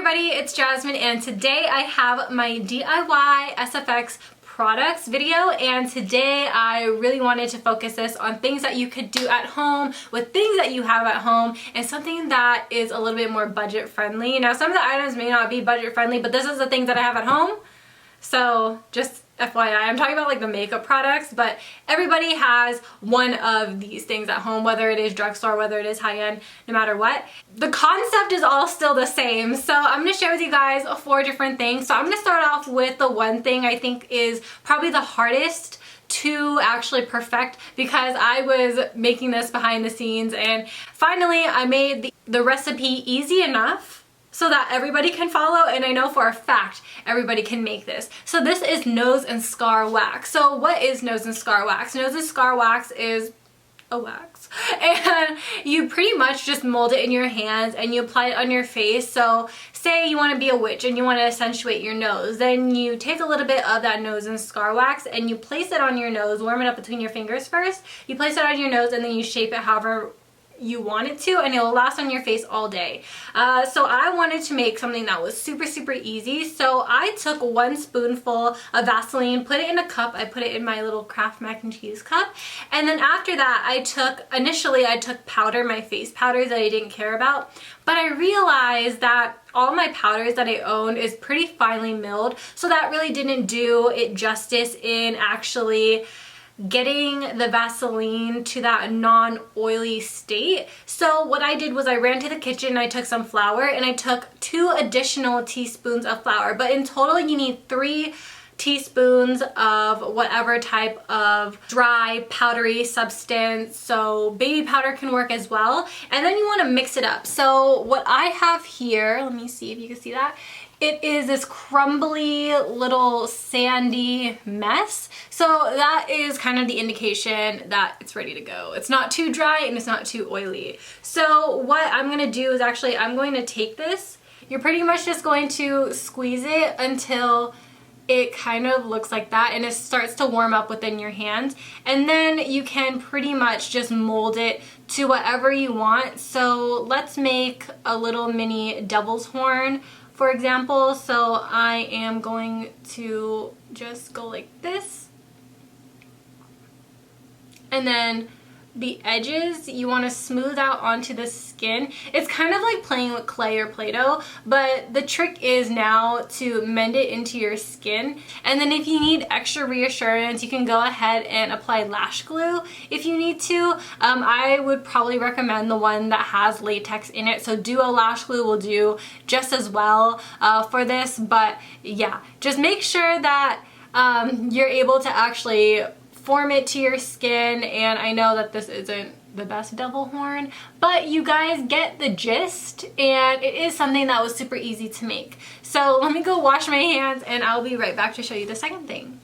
everybody, it's Jasmine and today I have my DIY SFX products video, and today I really wanted to focus this on things that you could do at home with things that you have at home and something that is a little bit more budget friendly. Now some of the items may not be budget friendly, but this is the things that I have at home. So just FYI, I'm talking about like the makeup products, but everybody has one of these things at home, whether it is drugstore, whether it is high-end, no matter what. The concept is all still the same. So I'm going to share with you guys 4 different things. So I'm going to start off with the one thing I think is probably the hardest to actually perfect, because I was making this behind the scenes and finally I made the recipe easy enough so that everybody can follow, and I know for a fact everybody can make this. So this is nose and scar wax. So what is nose and scar wax? Nose and scar wax is a wax, and you pretty much just mold it in your hands and you apply it on your face. So say you want to be a witch and you want to accentuate your nose, then you take a little bit of that nose and scar wax and you place it on your nose, warm it up between your fingers first, you place it on your nose and then you shape it however you want it to, and it will last on your face all day. So I wanted to make something that was super easy. So I took 1 spoonful of Vaseline, put it in a cup. I put it in my little Kraft mac and cheese cup, and then after that initially I took powder, my face powders that I didn't care about, but I realized that all my powders that I owned is pretty finely milled, so that really didn't do it justice in actually getting the Vaseline to that non-oily state. So what I did was I ran to the kitchen, I took some flour, and I took 2 additional teaspoons of flour. But in total you need 3 teaspoons of whatever type of dry powdery substance. So baby powder can work as well. And then you want to mix it up. So what I have here, let me see if you can see that. It is this crumbly little sandy mess. So that is kind of the indication that it's ready to go. It's not too dry and it's not too oily. So what I'm going to do is actually I'm going to take this. You're pretty much just going to squeeze it until it kind of looks like that and it starts to warm up within your hand, and then you can pretty much just mold it to whatever you want. So let's make a little mini devil's horn, for example. So I am going to just go like this, and then the edges you want to smooth out onto the skin. It's kind of like playing with clay or Play-Doh, but the trick is now to mend it into your skin. And then if you need extra reassurance, you can go ahead and apply lash glue if you need to. I would probably recommend the one that has latex in it, so Duo lash glue will do just as well for this. But yeah, just make sure that you're able to actually form it to your skin. And I know that this isn't the best devil horn, but you guys get the gist, and it is something that was super easy to make. So let me go wash my hands and I'll be right back to show you the second thing.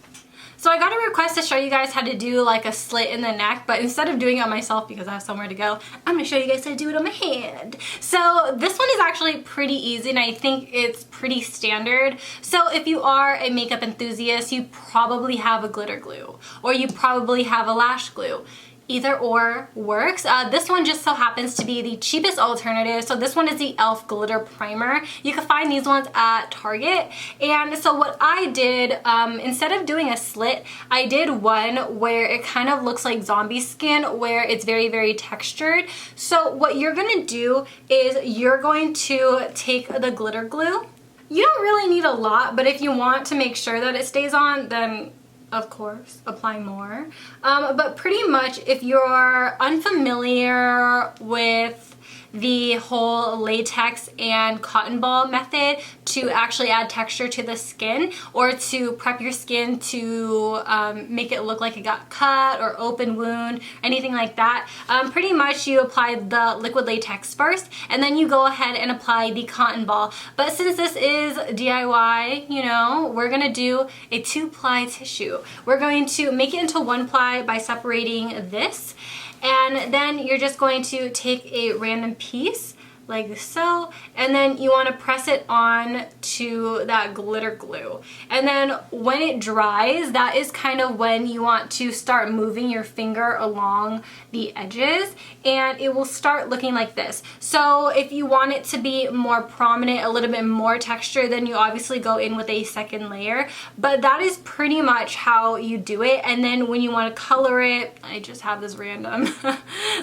So I got a request to show you guys how to do like a slit in the neck, but instead of doing it on myself because I have somewhere to go, I'm gonna show you guys how to do it on my hand. So this one is actually pretty easy and I think it's pretty standard. So if you are a makeup enthusiast, you probably have a glitter glue or you probably have a lash glue. Either or works. This one just so happens to be the cheapest alternative. So this one is the e.l.f. glitter primer. You can find these ones at Target. And so what I did, instead of doing a slit, I did one where it kind of looks like zombie skin, where it's very textured. So what you're gonna do is you're going to take the glitter glue. You don't really need a lot, but if you want to make sure that it stays on, then of course, apply more. But pretty much if you're unfamiliar with the whole latex and cotton ball method to actually add texture to the skin or to prep your skin to make it look like it got cut or open wound, anything like that, pretty much you apply the liquid latex first and then you go ahead and apply the cotton ball. But since this is DIY, you know, we're gonna do a 2-ply tissue. We're going to make it into 1-ply by separating this, and then you're just going to take a random piece like so, and then you want to press it on into that glitter glue. And then when it dries, that is kind of when you want to start moving your finger along the edges, and it will start looking like this. So if you want it to be more prominent, a little bit more texture, then you obviously go in with a second layer. But that is pretty much how you do it. And then when you want to color it, I just have this random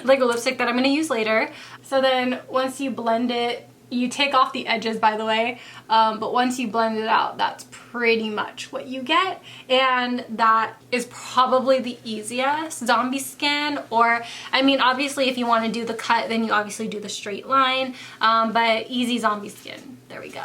Lego lipstick that I'm going to use later. So then once you blend it, you take off the edges, by the way, but once you blend it out, that's pretty much what you get. And that is probably the easiest zombie skin. Or, I mean, obviously if you want to do the cut, then you obviously do the straight line, but easy zombie skin. There we go.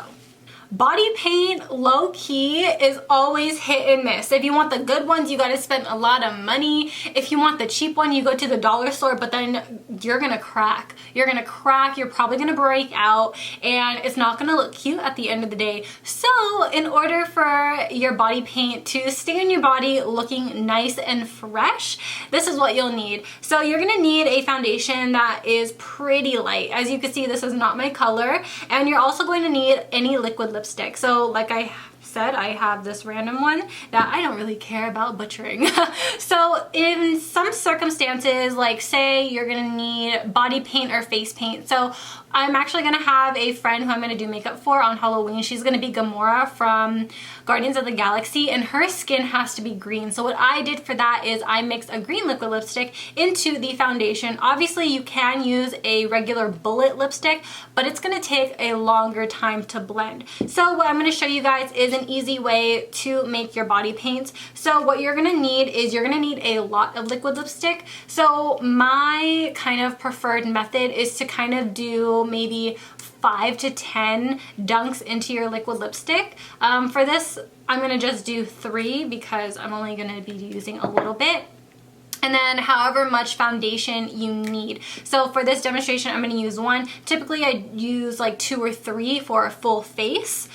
Body paint, low key, is always hit and miss. If you want the good ones, you gotta spend a lot of money. If you want the cheap one, you go to the dollar store, but then you're gonna crack. You're gonna crack, you're probably gonna break out, and it's not gonna look cute at the end of the day. So in order for your body paint to stay on your body looking nice and fresh, this is what you'll need. So you're gonna need a foundation that is pretty light. As you can see, this is not my color, and you're also going to need any liquid lipstick. So like I said, I have this random one that I don't really care about butchering. So in some circumstances, like say you're gonna need body paint or face paint. So I'm actually gonna have a friend who I'm gonna do makeup for on Halloween. She's gonna be Gamora from Guardians of the Galaxy, and her skin has to be green. So what I did for that is I mixed a green liquid lipstick into the foundation. Obviously you can use a regular bullet lipstick, but it's gonna take a longer time to blend. So what I'm gonna show you guys is an easy way to make your body paints. So what you're gonna need is you're gonna need a lot of liquid lipstick. So my kind of preferred method is to kind of do maybe 5 to 10 dunks into your liquid lipstick. For this, I'm gonna just do 3 because I'm only gonna be using a little bit. And then however much foundation you need. So for this demonstration, I'm gonna use 1. Typically I use like 2 or 3 for a full face.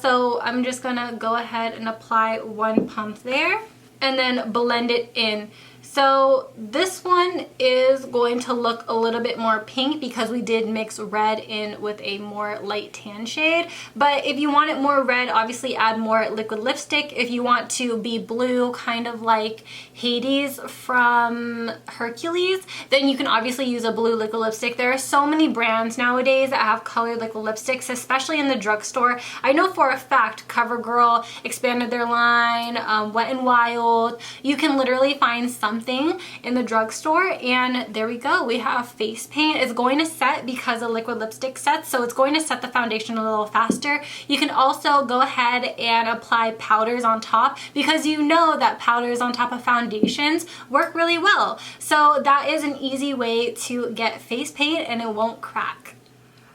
So I'm just gonna go ahead and apply 1 pump there and then blend it in. So this one is going to look a little bit more pink because we did mix red in with a more light tan shade. But if you want it more red, obviously add more liquid lipstick. If you want to be blue, kind of like Hades from Hercules, then you can obviously use a blue liquid lipstick. There are so many brands nowadays that have colored liquid lipsticks, especially in the drugstore. I know for a fact CoverGirl expanded their line, Wet n Wild. You can literally find something in the drugstore, and there we go. We have face paint. It's going to set because the liquid lipstick sets, so it's going to set the foundation a little faster. You can also go ahead and apply powders on top because you know that powders on top of foundations work really well. So that is an easy way to get face paint and it won't crack.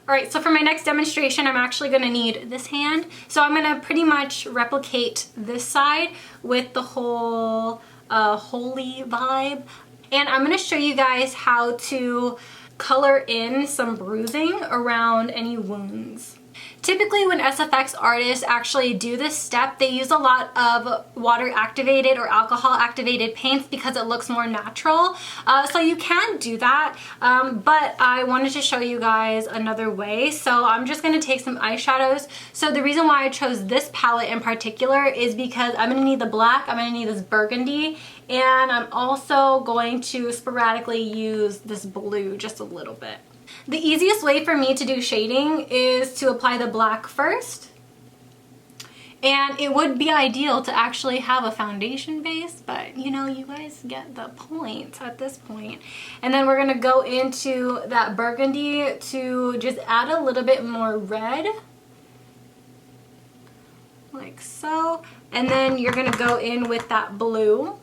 Alright, so for my next demonstration, I'm actually going to need this hand. So I'm going to pretty much replicate this side with the whole holy vibe, and I'm going to show you guys how to color in some bruising around any wounds. Typically when SFX artists actually do this step, they use a lot of water activated or alcohol activated paints because it looks more natural. So you can do that, but I wanted to show you guys another way. So I'm just going to take some eyeshadows. So the reason why I chose this palette in particular is because I'm going to need the black, I'm going to need this burgundy, and I'm also going to sporadically use this blue just a little bit. The easiest way for me to do shading is to apply the black first. And it would be ideal to actually have a foundation base, but you know, you guys get the point at this point. And then we're gonna go into that burgundy to just add a little bit more red. Like so. And then you're gonna go in with that blue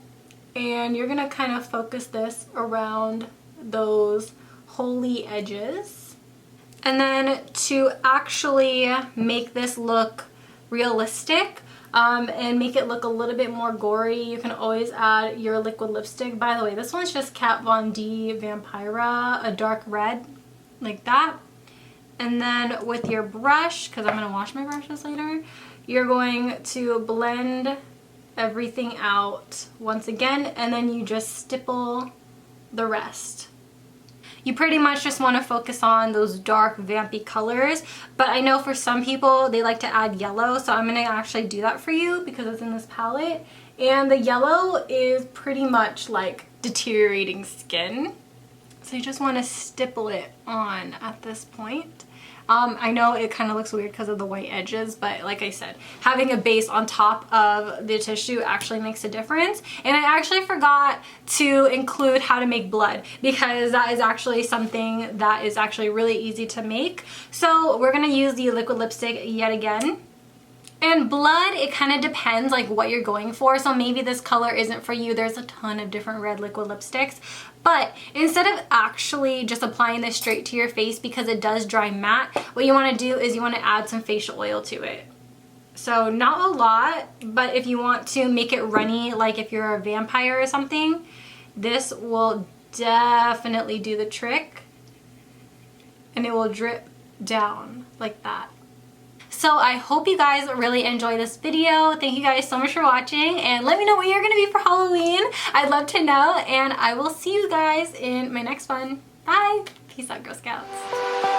and you're gonna kind of focus this around those holy edges. And then to actually make this look realistic and make it look a little bit more gory, you can always add your liquid lipstick. By the way, this one's just Kat Von D Vampira, a dark red, like that. And then with your brush, because I'm going to wash my brushes later, you're going to blend everything out once again, and then you just stipple the rest. you pretty much just want to focus on those dark vampy colors. But I know for some people they like to add yellow, so I'm going to actually do that for you because it's in this palette. And the yellow is pretty much like deteriorating skin. So you just want to stipple it on at this point. I know it kind of looks weird because of the white edges, but like I said, having a base on top of the tissue actually makes a difference. And I actually forgot to include how to make blood because that is actually something that is actually really easy to make. So we're going to use the liquid lipstick yet again. And blood, it kind of depends like what you're going for. So maybe this color isn't for you. There's a ton of different red liquid lipsticks. But instead of actually just applying this straight to your face because it does dry matte, what you want to do is you want to add some facial oil to it. So not a lot, but if you want to make it runny, like if you're a vampire or something, this will definitely do the trick. And it will drip down like that. So I hope you guys really enjoy this video. Thank you guys so much for watching, and let me know what you're gonna be for Halloween. I'd love to know, and I will see you guys in my next one. Bye. Peace out, Girl Scouts.